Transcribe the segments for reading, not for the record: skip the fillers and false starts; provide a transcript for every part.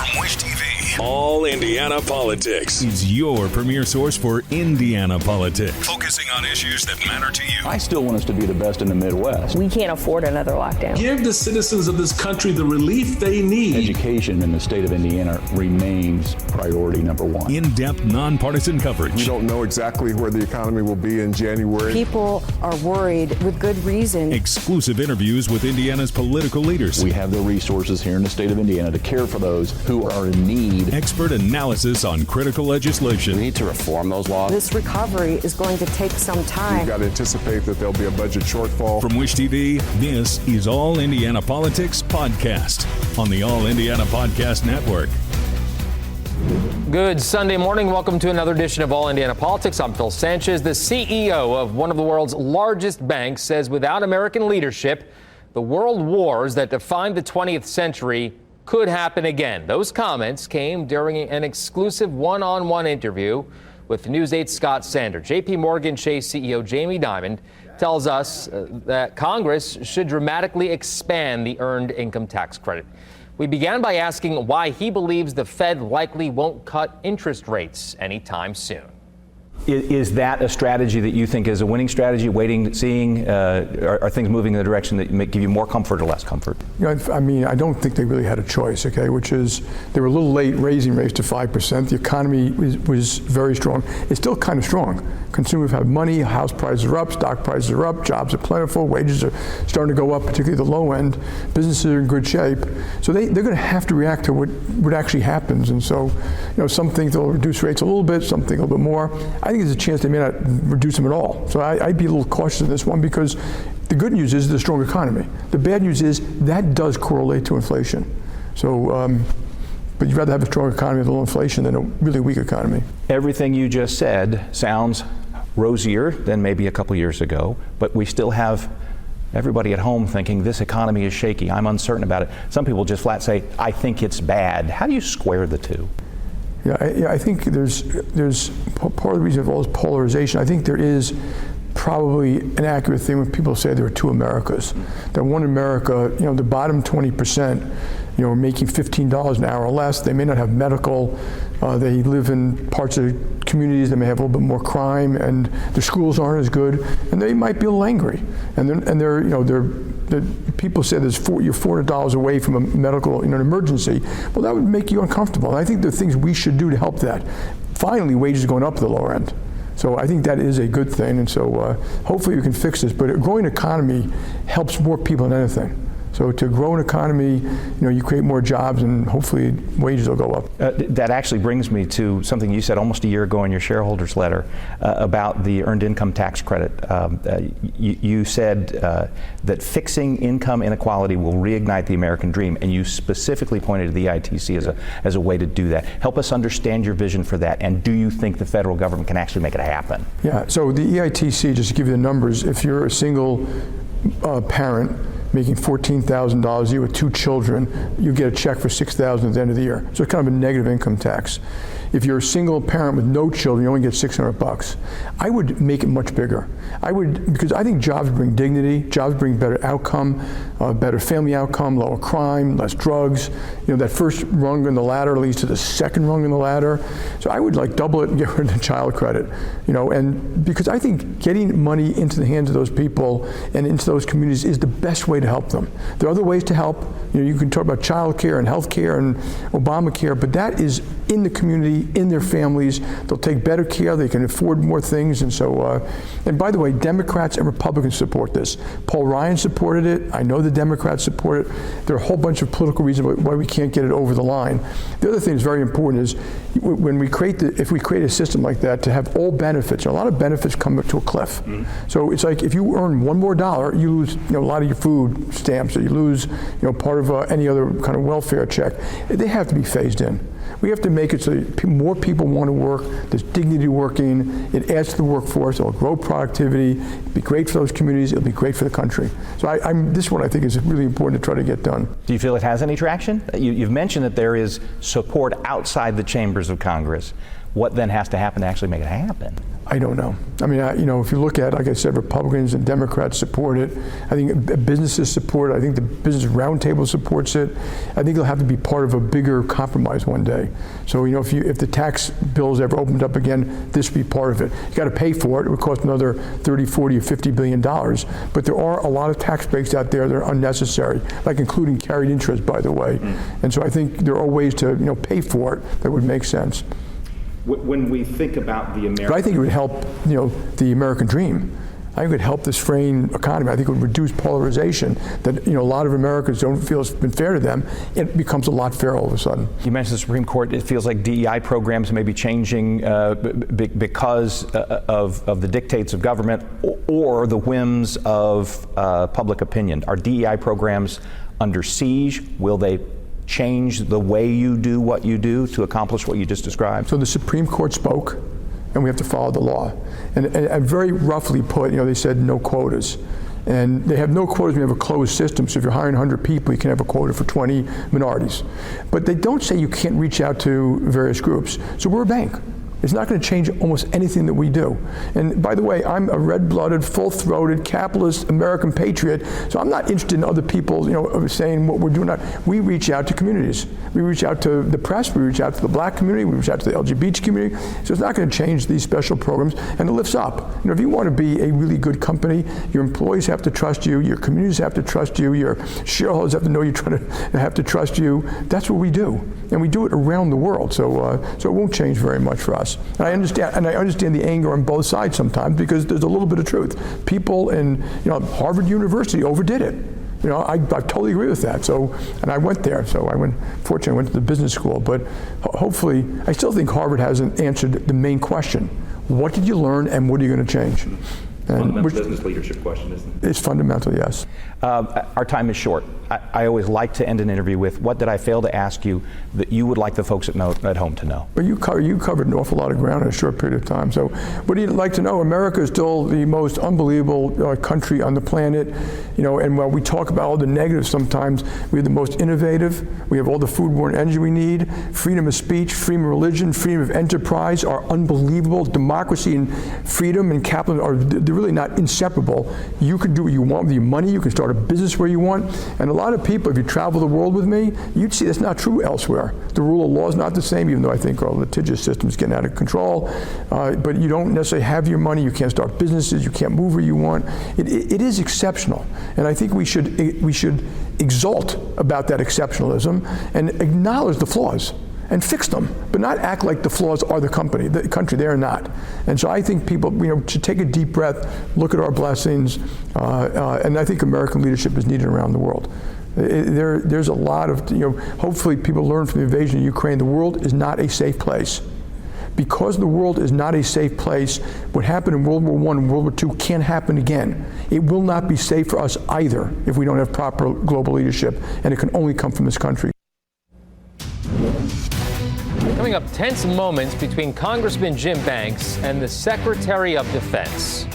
from Wish TV. All Indiana Politics is your premier source for Indiana politics. Focusing on issues that matter to you. I still want us to be the best in the Midwest. We can't afford another lockdown. Give the citizens of this country the relief they need. Education in the state of Indiana remains priority number one. In-depth, nonpartisan coverage. We don't know exactly where the economy will be in January. People are worried with good reason. Exclusive interviews with Indiana's political leaders. We have the resources here in the state of Indiana to care for those who are in need. Expert analysis on critical legislation. We need to reform those laws. This recovery is going to take some time. We've got to anticipate that there'll be a budget shortfall. From Wish TV, this is All Indiana Politics Podcast on the All Indiana Podcast Network. Good Sunday morning. Welcome to another edition of All Indiana Politics. I'm Phil Sanchez. The CEO of one of the world's largest banks says without American leadership, the world wars that defined the 20th century could happen again. Those comments came during an exclusive one-on-one interview with News 8's Scott Sander. JPMorgan Chase CEO Dimon tells us that Congress should dramatically expand the earned income tax credit. We began by asking why he believes the Fed likely won't cut interest rates anytime soon. Is that a strategy that you think is a winning strategy, waiting, seeing? Are things moving in the direction that may give you more comfort or less comfort? You know, I mean, I don't think they really had a choice, okay, which is they were a little late raising rates to 5%. The economy was very strong. It's still kind of strong. Consumers have money, house prices are up, stock prices are up, jobs are plentiful, wages are starting to go up, particularly the low end. Businesses are in good shape. So they're going to have to react to what actually happens. And so, you know, some think they'll reduce rates a little bit, some think a little bit more. I think there's a chance they may not reduce them at all. So I'd be a little cautious in this one because the good news is the strong economy. The bad news is that does correlate to inflation. So, but you'd rather have a strong economy with low inflation than a really weak economy. Everything you just said sounds rosier than maybe a couple years ago, but we still have everybody at home thinking this economy is shaky. I'm uncertain about it. Some people just flat say, I think it's bad. How do you square the two? Yeah, I think there's part of the reason of all this polarization. I think there is probably an accurate thing when people say there are two Americas. That one America, you know, the bottom 20%, you know, are making $15 an hour or less. They may not have medical. They live in parts of communities that may have a little bit more crime, and their schools aren't as good, and they might be a little angry. And they're you know, people say you're $400 away from a medical, you know, an emergency. Well, that would make you uncomfortable. And I think there are things we should do to help that. Finally, wages are going up at the lower end. So I think that is a good thing, and so hopefully we can fix this. But a growing economy helps more people than anything. So to grow an economy, you know, you create more jobs and hopefully wages will go up. That actually brings me to something you said almost a year ago in your shareholders letter about the earned income tax credit. You said that fixing income inequality will reignite the American dream, and you specifically pointed to the EITC as a way to do that. Help us understand your vision for that, and do you think the federal government can actually make it happen? Yeah, so the EITC, just to give you the numbers, if you're a single parent making $14,000 a year with 2 children, you get a check for $6,000 at the end of the year. So it's kind of a negative income tax. If you're a single parent with no children, you only get $600. I would make it much bigger. Because I think jobs bring dignity, jobs bring better outcome, better family outcome, lower crime, less drugs. You know, that first rung in the ladder leads to the second rung in the ladder. So I would like double it and get rid of the child credit. You know, and because I think getting money into the hands of those people and into those communities is the best way to help them. There are other ways to help. You know, you can talk about child care and health care and Obamacare, but that is in the community, in their families. They'll take better care, they can afford more things. And so, and by the way, Democrats and Republicans support this. Paul Ryan supported it. I know the Democrats support it. There are a whole bunch of political reasons why we can't get it over the line. The other thing that's very important is when we if we create a system like that to have all benefits, and a lot of benefits come to a cliff. Mm-hmm. So it's like if you earn one more dollar, you lose, you know, a lot of your food stamps, or you lose, you know, part of any other kind of welfare check. They have to be phased in. We have to make it so that more people want to work, there's dignity working, it adds to the workforce, it'll grow productivity, it'll be great for those communities, it'll be great for the country. So this one I think is really important to try to get done. Do you feel it has any traction? You've mentioned that there is support outside the chambers of Congress. What then has to happen to actually make it happen? I don't know. I mean, if you look at, like I said, Republicans and Democrats support it. I think businesses support it. I think the Business Roundtable supports it. I think it'll have to be part of a bigger compromise one day. So, if the tax bills ever opened up again, this would be part of it. You got to pay for it. It would cost another $30, $40, or $50 billion. But there are a lot of tax breaks out there that are unnecessary, like including carried interest, by the way. And so I think there are ways to, pay for it that would make sense. When we think about the American... But I think it would help, the American dream. I think it would help this fraying economy. I think it would reduce polarization that, a lot of Americans don't feel it's been fair to them. It becomes a lot fairer all of a sudden. You mentioned the Supreme Court. It feels like DEI programs may be changing because of the dictates of government or the whims of public opinion. Are DEI programs under siege? Will they change the way you do what you do to accomplish what you just described? So the Supreme Court spoke, and we have to follow the law. And very roughly put, they said no quotas. And they have no quotas when you have a closed system. So if you're hiring 100 people, you can have a quota for 20 minorities. But they don't say you can't reach out to various groups. So we're a bank. It's not going to change almost anything that we do. And by the way, I'm a red-blooded, full-throated, capitalist American patriot, so I'm not interested in other people, saying what we're doing. We reach out to communities. We reach out to the press. We reach out to the black community. We reach out to the LGBT community. So it's not going to change these special programs, and it lifts up. If you want to be a really good company, your employees have to trust you. Your communities have to trust you. Your shareholders have to know you're trying to have to trust you. That's what we do, and we do it around the world. So it won't change very much for us. And I understand the anger on both sides sometimes because there's a little bit of truth. People in Harvard University overdid it. I totally agree with that. So, and I went there. So fortunately, I went to the business school. But hopefully, I still think Harvard hasn't answered the main question: what did you learn, and what are you going to change? Fundamental business leadership question, isn't it? It's fundamental, yes. Our time is short. I always like to end an interview with, what did I fail to ask you that you would like the folks at home to know? Well, you covered an awful lot of ground in a short period of time. So what do you like to know? America is still the most unbelievable country on the planet. And while we talk about all the negatives sometimes, we have the most innovative. We have all the foodborne energy we need. Freedom of speech, freedom of religion, freedom of enterprise are unbelievable. Democracy and freedom and capitalism they're really not inseparable. You can do what you want with your money. You can start a business where you want. And a lot of people, if you travel the world with me, you'd see that's not true elsewhere. The rule of law is not the same, even though I think our litigious system is getting out of control. But you don't necessarily have your money. You can't start businesses. You can't move where you want. It is exceptional. And I think we should exult about that exceptionalism and acknowledge the flaws and fix them, but not act like the flaws are the country. They are not. And so I think people, should take a deep breath, look at our blessings, and I think American leadership is needed around the world. There's a lot of, hopefully people learn from the invasion of Ukraine. The world is not a safe place. Because the world is not a safe place, what happened in World War I and World War II can't happen again. It will not be safe for us either if we don't have proper global leadership, and it can only come from this country. Coming up, tense moments between Congressman Jim Banks and the Secretary of Defense.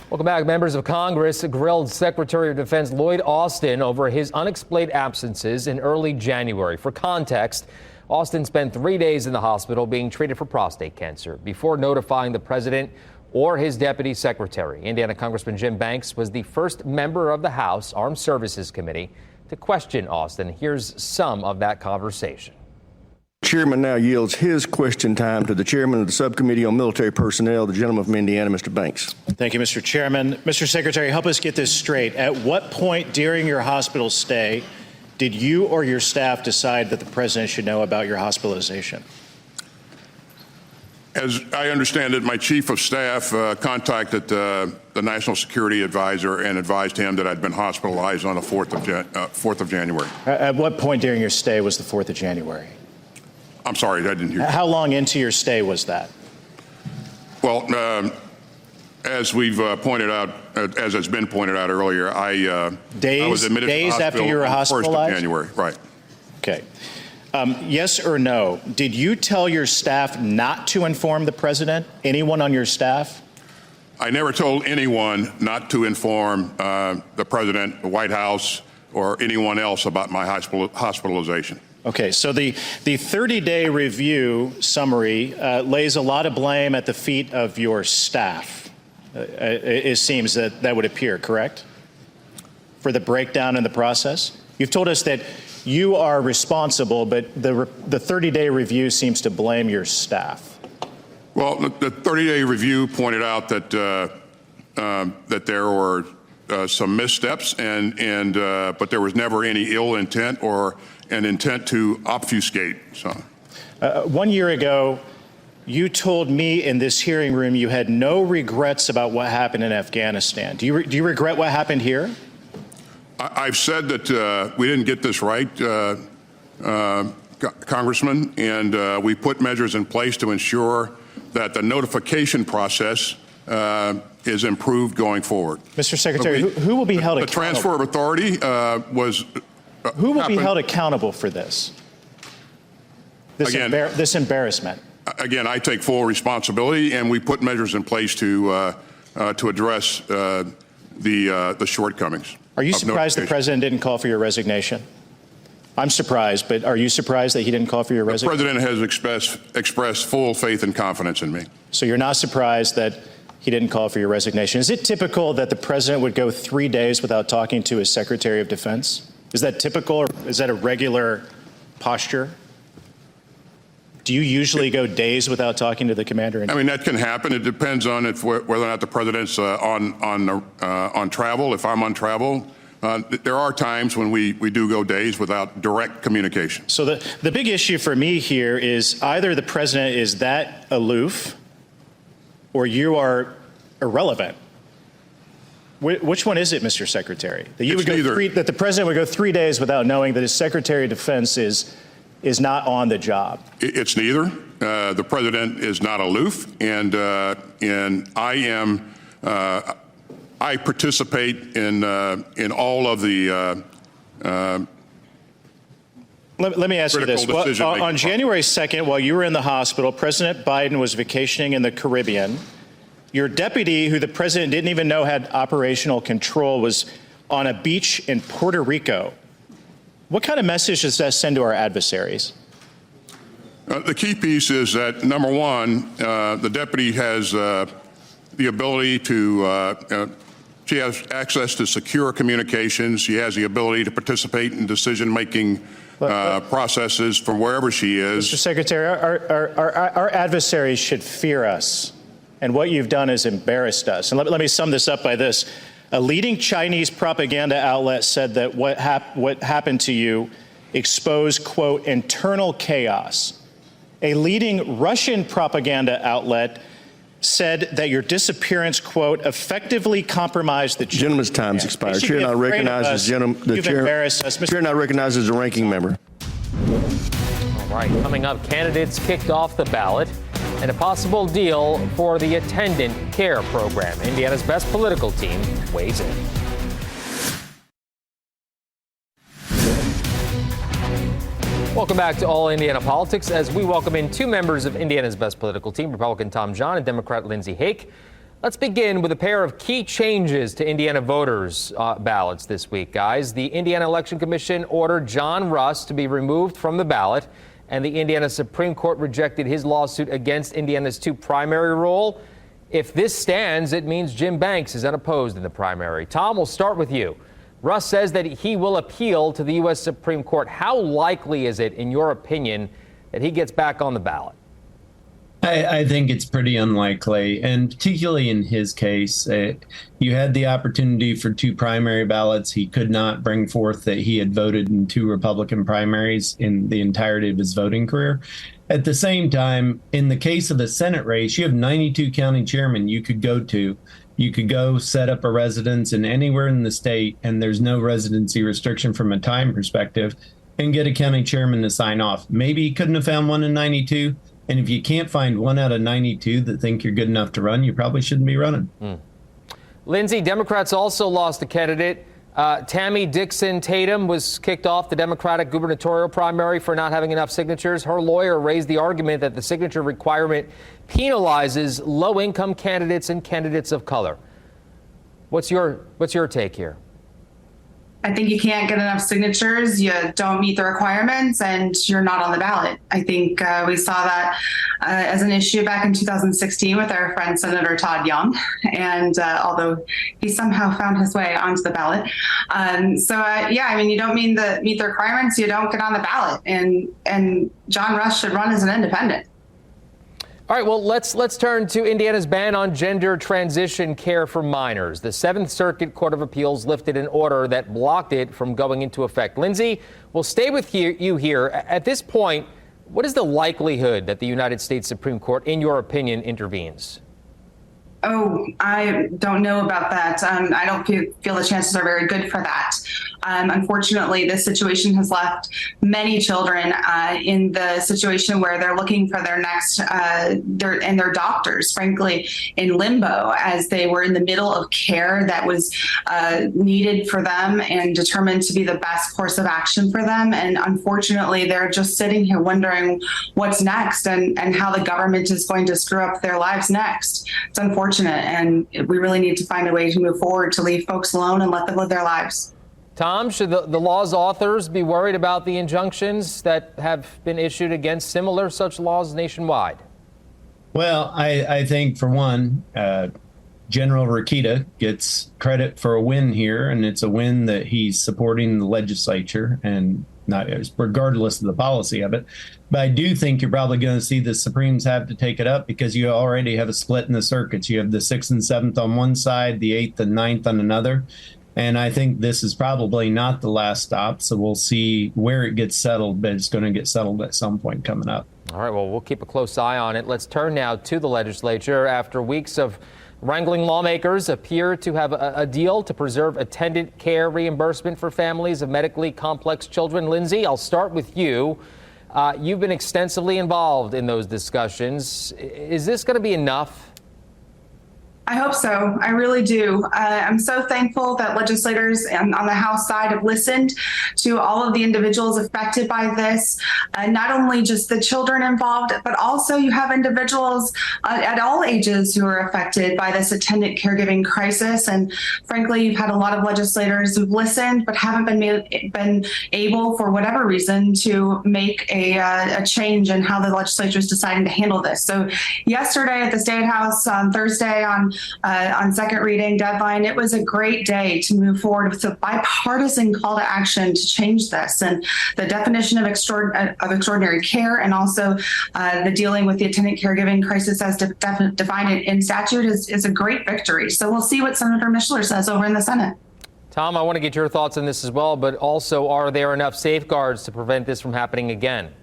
Welcome back. Members of Congress grilled Secretary of Defense Lloyd Austin over his unexplained absences in early January. For context, Austin spent 3 days in the hospital being treated for prostate cancer before notifying the president or his deputy secretary. Indiana Congressman Jim Banks was the first member of the House Armed Services Committee to question Austin. Here's some of that conversation. Chairman now yields his question time to the chairman of the Subcommittee on Military Personnel, the gentleman from Indiana, Mr. Banks. Thank you, Mr. Chairman. Mr. Secretary, help us get this straight. At what point during your hospital stay did you or your staff decide that the president should know about your hospitalization? As I understand it, my chief of staff contacted the National Security Advisor and advised him that I'd been hospitalized on the 4th of January. At what point during your stay was the 4th of January? I'm sorry, I didn't hear you. How long into your stay was that? Well, as we've pointed out, as has been pointed out earlier, I was admitted to the hospital after you were hospitalized? on the 1st of January, right. Okay. Yes or no, did you tell your staff not to inform the president, anyone on your staff? I never told anyone not to inform the president, the White House, or anyone else about my hospitalization. Okay, so the 30-day review summary lays a lot of blame at the feet of your staff. It seems that would appear, correct? For the breakdown in the process? You've told us that you are responsible, but the 30-day review seems to blame your staff. Well, the 30-day review pointed out that that there were some missteps, but there was never any ill intent or an intent to obfuscate. So, 1 year ago, you told me in this hearing room you had no regrets about what happened in Afghanistan. Do you regret what happened here? I've said that we didn't get this right, Congressman, and we put measures in place to ensure that the notification process is improved going forward. Mr. Secretary, who will be held accountable? The transfer of authority was. Who will be held accountable for this? This embarrassment. Again, I take full responsibility, and we put measures in place to address the shortcomings. Are you surprised the president didn't call for your resignation? I'm surprised, but are you surprised that he didn't call for your resignation? The president has expressed full faith and confidence in me. So you're not surprised that he didn't call for your resignation? Is it typical that the president would go 3 days without talking to his Secretary of Defense? Is that typical, or is that a regular posture? Do you usually go days without talking to the commander? I mean, that can happen. It depends on whether or not the president's on travel. If I'm on travel, there are times when we do go days without direct communication. So the big issue for me here is either the president is that aloof or you are irrelevant. Which one is it, Mr. Secretary? That the president would go 3 days without knowing that his Secretary of Defense is not on the job? It's neither. The president is not aloof, and I am. I participate in all of the. Let me ask you this. Well, on January 2nd, while you were in the hospital, President Biden was vacationing in the Caribbean. Your deputy, who the president didn't even know had operational control, was on a beach in Puerto Rico. What kind of message does that send to our adversaries? The key piece is that, number one, the deputy has the ability to, she has access to secure communications. She has the ability to participate in decision-making processes from wherever she is. Mr. Secretary, our adversaries should fear us, and what you've done has embarrassed us. And let me sum this up by this. A leading Chinese propaganda outlet said that what happened to you exposed, quote, internal chaos. A leading Russian propaganda outlet said that your disappearance, quote, effectively compromised the gentleman's time's expired. Chair now recognizes the chair now recognizes the ranking member. All right, coming up, candidates kicked off the ballot and a possible deal for the attendant care program. Indiana's best political team weighs in. Welcome back to All Indiana Politics as we welcome in two members of Indiana's best political team, Republican Tom John and Democrat Lindsey Hake. Let's begin with a pair of key changes to Indiana voters' ballots this week, guys. The Indiana Election Commission ordered John Russ to be removed from the ballot, and the Indiana Supreme Court rejected his lawsuit against Indiana's two primary rule. If this stands, it means Jim Banks is unopposed in the primary. Tom, we'll start with you. Russ says that he will appeal to the U.S. Supreme Court. How likely is it, in your opinion, that he gets back on the ballot? I think it's pretty unlikely, and particularly in his case, you had the opportunity for two primary ballots. He could not bring forth that he had voted in two Republican primaries in the entirety of his voting career. At the same time, in the case of a Senate race, you have 92 county chairmen you could go to. You could go set up a residence in anywhere in the state, and there's no residency restriction from a time perspective, and get a county chairman to sign off. Maybe he couldn't have found one in 92. And if you can't find one out of 92 that think you're good enough to run, you probably shouldn't be running. Lindsey, Democrats also lost a candidate. Tammy Dixon Tatum was kicked off the Democratic gubernatorial primary for not having enough signatures. Her lawyer raised the argument that the signature requirement penalizes low-income candidates and candidates of color. What's your take here? I think you can't get enough signatures, you don't meet the requirements, and you're not on the ballot. I think we saw that as an issue back in 2016 with our friend Senator Todd Young, and although he somehow found his way onto the ballot. Yeah, I mean, you don't meet the requirements, you don't get on the ballot, and John Rush should run as an independent. All right, well, let's turn to Indiana's ban on gender transition care for minors. The 7th Circuit Court of Appeals lifted an order that blocked it from going into effect. Lindsay, we'll stay with you here. At this point, what is the likelihood that the United States Supreme Court, in your opinion, intervenes? Oh, I don't know about that. I don't feel the chances are very good for that. Unfortunately, this situation has left many children in the situation where they're looking for their next, their doctors, frankly, in limbo as they were in the middle of care that was needed for them and determined to be the best course of action for them. And unfortunately, they're just sitting here wondering what's next and how the government is going to screw up their lives next. It's unfortunate, and we really need to find a way to move forward to leave folks alone and let them live their lives. Tom, should the law's authors be worried about the injunctions that have been issued against similar such laws nationwide? Well, I think, for one, General Rokita gets credit for a win here, and it's a win that he's supporting the legislature, and not regardless of the policy of it. But I do think you're probably going to see the Supremes have to take it up because you already have a split in the circuits. You have the 6th and 7th on one side, the 8th and 9th on another. And I think this is probably not the last stop. So we'll see where it gets settled, but it's going to get settled at some point coming up. All right, well, we'll keep a close eye on it. Let's turn now to the legislature. After weeks of wrangling, lawmakers appear to have a deal to preserve attendant care reimbursement for families of medically complex children. Lindsay, I'll start with you. You've been extensively involved in those discussions. Is this going to be enough? I hope so. I really do. I'm so thankful that legislators on the House side have listened to all of the individuals affected by this, not only just the children involved, but also you have individuals at all ages who are affected by this attendant caregiving crisis. And frankly, you've had a lot of legislators who've listened, but haven't been able, for whatever reason, to make a change in how the legislature is deciding to handle this. So yesterday at the State House, on Thursday, on second reading deadline, it was a great day to move forward with a bipartisan call to action to change this, and the definition of extraordinary care, and also the dealing with the attendant caregiving crisis as defined in statute is a great victory. So we'll see what Senator Mishler says over in the Senate. Tom, I want to get your thoughts on this as well, but also, are there enough safeguards to prevent this from happening again?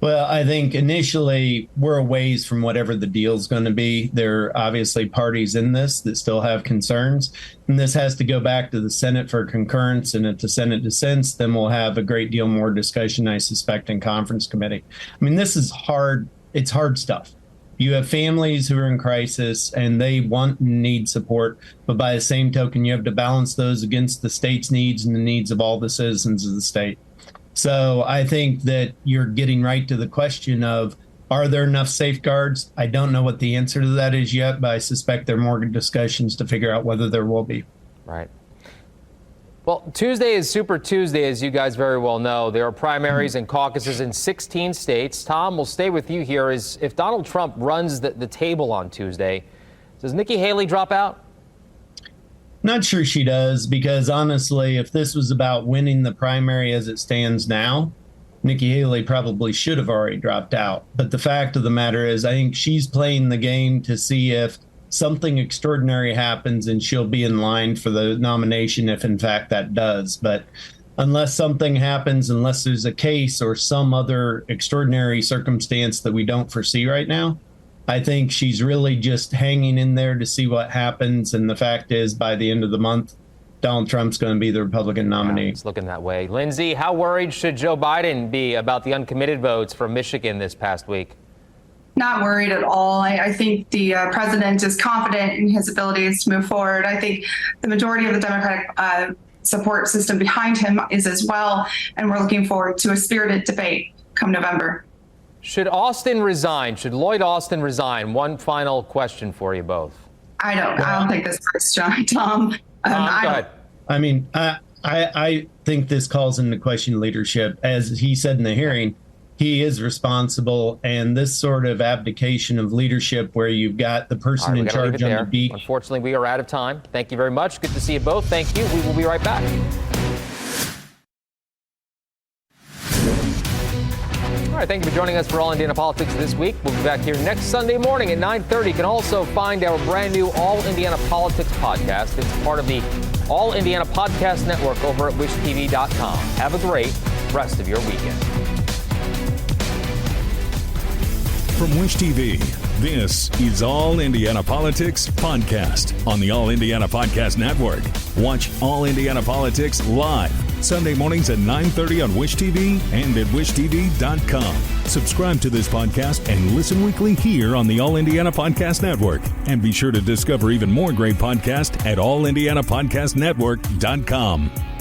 Well, I think initially we're a ways from whatever the deal's going to be. There are obviously parties in this that still have concerns, and this has to go back to the Senate for concurrence, and if the Senate dissents, then we'll have a great deal more discussion, I suspect, in conference committee. I mean, this is hard. It's hard stuff. You have families who are in crisis and they want and need support, but by the same token, you have to balance those against the state's needs and the needs of all the citizens of the state. So I think that you're getting right to the question of, are there enough safeguards? I don't know what the answer to that is yet, but I suspect there are more discussions to figure out whether there will be. Right. Well, Tuesday is Super Tuesday, as you guys very well know. There are primaries and caucuses in 16 states. Tom, we'll stay with you here. If Donald Trump runs the table on Tuesday, does Nikki Haley drop out? Not sure she does, because honestly, if this was about winning the primary as it stands now, Nikki Haley probably should have already dropped out. But the fact of the matter is, I think she's playing the game to see if something extraordinary happens and she'll be in line for the nomination if in fact that does. But unless something happens, unless there's a case or some other extraordinary circumstance that we don't foresee right now, I think she's really just hanging in there to see what happens. And the fact is, by the end of the month, Donald Trump's going to be the Republican nominee. Yeah, it's looking that way. Lindsay, how worried should Joe Biden be about the uncommitted votes from Michigan this past week? Not worried at all. I think the president is confident in his abilities to move forward. I think the majority of the Democratic support system behind him is as well. And we're looking forward to a spirited debate come November. Should Austin resign? Should Lloyd Austin resign? One final question for you both. I'll take this first, Tom. Go ahead. I mean, I think this calls into question leadership. As he said in the hearing, he is responsible, and this sort of abdication of leadership where you've got the person in charge on the beach. Unfortunately, we are out of time. Thank you very much. Good to see you both. Thank you. We will be right back. All right, thank you for joining us for All Indiana Politics this week. We'll be back here next Sunday morning at 9:30. You can also find our brand new All Indiana Politics podcast. It's part of the All Indiana Podcast Network over at wishtv.com. Have a great rest of your weekend. From Wish TV, this is All Indiana Politics Podcast on the All Indiana Podcast Network. Watch All Indiana Politics live Sunday mornings at 9:30 on Wish TV and at wishtv.com. Subscribe to this podcast and listen weekly here on the All Indiana Podcast Network. And be sure to discover even more great podcasts at allindianapodcastnetwork.com.